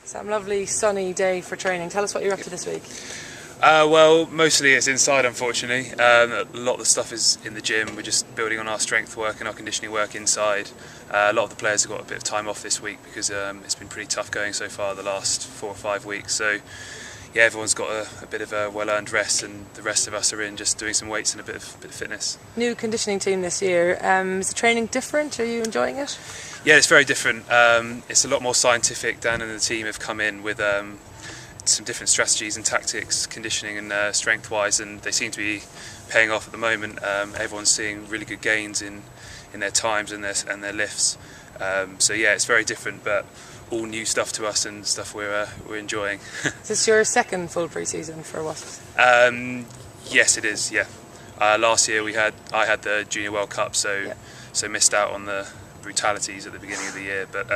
Some lovely sunny day for training. Tell us what you're up to this week. Well, mostly it's inside, unfortunately. A lot of the stuff is in the gym. We're just building on our strength work and our conditioning work inside. A lot of the players have got a bit of time off this week because it's been pretty tough going so far the last 4 or 5 weeks. So yeah, everyone's got a bit of a well-earned rest, and the rest of us are in just doing some weights and a bit of fitness. New conditioning team this year. Is the training different? Are you enjoying it? Yeah, it's very different. It's a lot more scientific. Dan and the team have come in with some different strategies and tactics, conditioning and strength-wise, and they seem to be paying off at the moment. Everyone's seeing really good gains in their times and their lifts. So yeah, it's very different, but all new stuff to us and stuff we're enjoying. Is this your second full pre-season for Wasps? Yes, it is. Yeah, last year I had the Junior World Cup, so missed out on the brutalities at the beginning of the year, but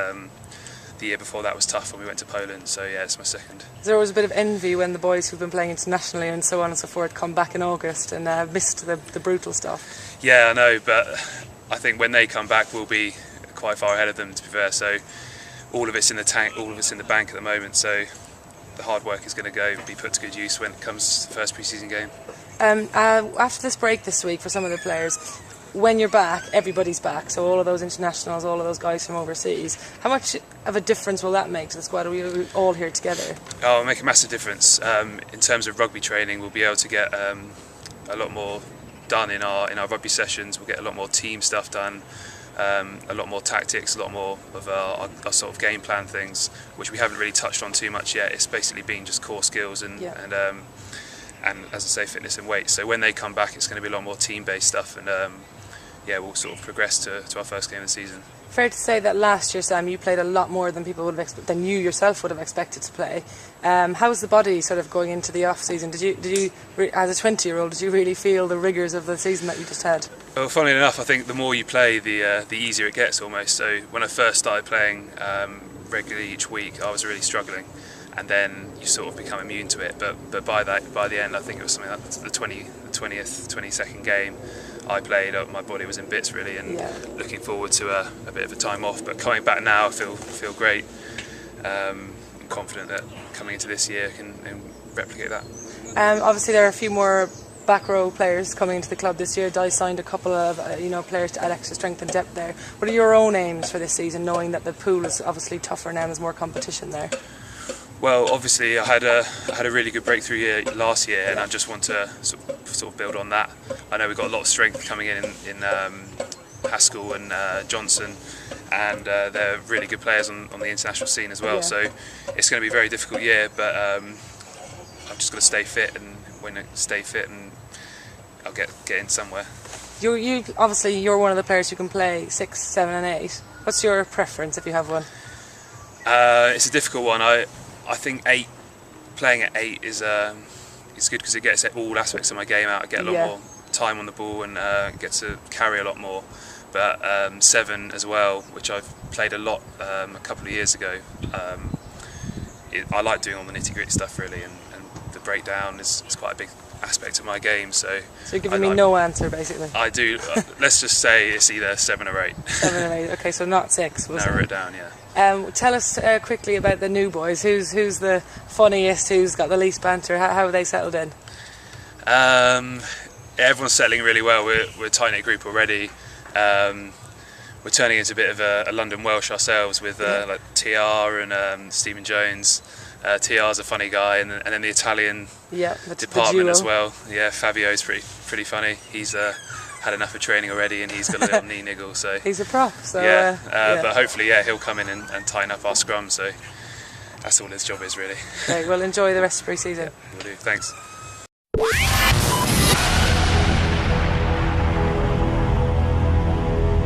the year before that was tough when we went to Poland, so yeah, it's my second. There was a bit of envy when the boys who've been playing internationally and so on and so forth come back in August and missed the brutal stuff. Yeah, I know, but I think when they come back we'll be quite far ahead of them, to be fair, so all of it's in the tank, all of it's in the bank at the moment, so the hard work is going to be put to good use when it comes to the first pre-season game. After this break this week for some of the players, when you're back, everybody's back, so all of those internationals, all of those guys from overseas, how much of a difference will that make to the squad? Are we all here together? Oh, it'll make a massive difference. In terms of rugby training, we'll be able to get a lot more done in our rugby sessions. We'll get a lot more team stuff done, a lot more tactics, a lot more of our sort of game plan things, which we haven't really touched on too much yet. It's basically been just core skills and as I say, fitness and weight. So when they come back, it's going to be a lot more team-based stuff, and yeah, we'll sort of progress to our first game of the season. Fair to say that last year, Sam, you played a lot more than people would have than you yourself would have expected to play. How was the body sort of going into the off season? Did you, as a 20-year-old, did you really feel the rigours of the season that you just had? Well, funnily enough, I think the more you play, the easier it gets almost. So when I first started playing regularly each week, I was really struggling, and then you sort of become immune to it. But by the end, I think it was something like the 22nd game I played, my body was in bits really, and looking forward to a bit of a time off. But coming back now, I feel great. I'm confident that coming into this year can replicate that. Obviously, there are a few more back row players coming into the club this year. Di signed a couple of players to add extra strength and depth there. What are your own aims for this season, knowing that the pool is obviously tougher now and there's more competition there? Well, obviously I had a really good breakthrough year last year, and I just want to sort of build on that. I know we've got a lot of strength coming in Haskell and Johnson, and they're really good players on the international scene as well. So it's going to be a very difficult year, but I've just got to stay fit, and I'll get in somewhere. You obviously you're one of the players who can play 6, 7 and 8. What's your preference if you have one? It's a difficult one. I think playing at 8 is good because it gets all aspects of my game out. I get a lot more time on the ball and get to carry a lot more. But 7 as well, which I've played a lot a couple of years ago. I like doing all the nitty-gritty stuff really, and the breakdown is quite a big aspect of my game. So you're giving me no answer basically. I do. Let's just say it's either 7 or 8. 7 or 8. Okay, so not 6. Narrow it down, yeah. Tell us quickly about the new boys. Who's the funniest? Who's got the least banter? How have they settled in? Everyone's settling really well. We're a tight-knit group already. We're turning into a bit of a London Welsh ourselves with like TR and Stephen Jones. TR's a funny guy, and then the Italian department as well. Yeah, Fabio's pretty funny. He's had enough of training already, and he's got a little knee niggle. So he's a prop. So but hopefully, he'll come in and tighten up our scrum. So that's all his job is really. Okay, well, enjoy the rest of pre-season. Will do. Thanks.